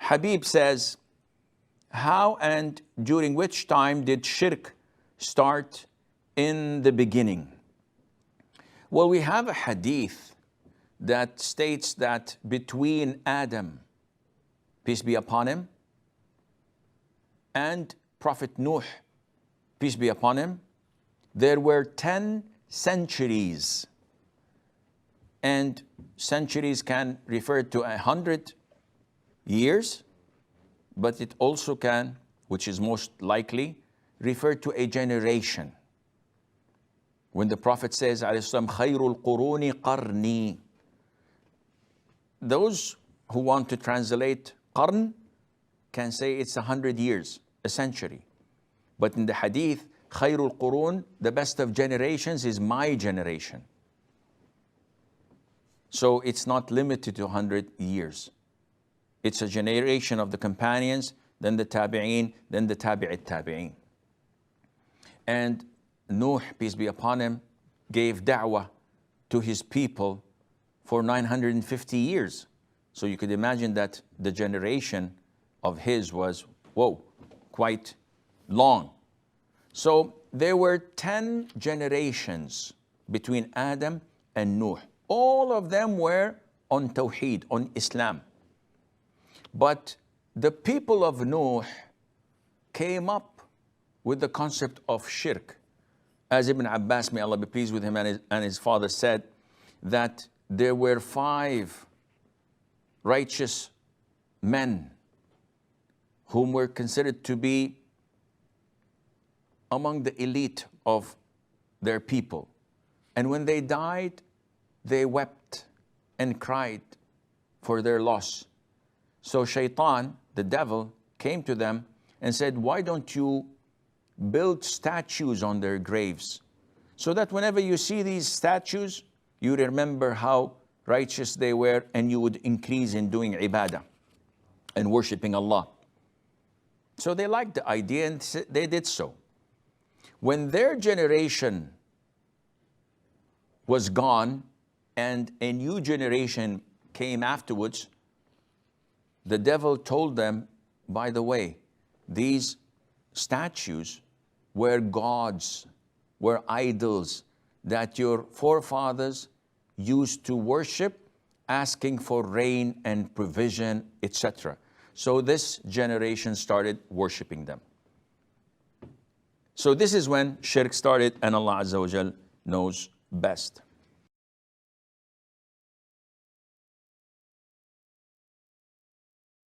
Habib says, how and during which time did shirk start in the beginning? Well, we have a hadith that states that between Adam, peace be upon him, and Prophet Nuh, peace be upon him, there were 10 centuries. And centuries can refer to 100 years, but it also can, which is most likely, refer to a generation. When the Prophet says, خَيْرُ الْقُرُونِ قَرْنِي, those who want to translate qarn can say it's 100 years, a century. But in the hadith, خَيْرُ الْقُرُونِ, the best of generations is my generation. So it's not limited to 100 years. It's a generation of the companions, then the tabi'een, then the tabi'it tabi'een. And Nuh, peace be upon him, gave da'wah to his people for 950 years. So you could imagine that the generation of his was, whoa, quite long. So there were 10 generations between Adam and Nuh. All of them were on Tawheed, on Islam. But the people of Nuh came up with the concept of shirk. As Ibn Abbas, may Allah be pleased with him, and his father said that there were 5 righteous men whom were considered to be among the elite of their people. And when they died, they wept and cried for their loss. So Shaitan, the devil, came to them and said, why don't you build statues on their graves, so that whenever you see these statues, you remember how righteous they were, and you would increase in doing ibadah and worshiping Allah. So they liked the idea, and they did so. When their generation was gone and a new generation came afterwards, the devil told them, by the way, these statues were gods, were idols that your forefathers used to worship, asking for rain and provision, etc. So this generation started worshiping them. So this is when shirk started, and Allah Azza wa Jal knows best.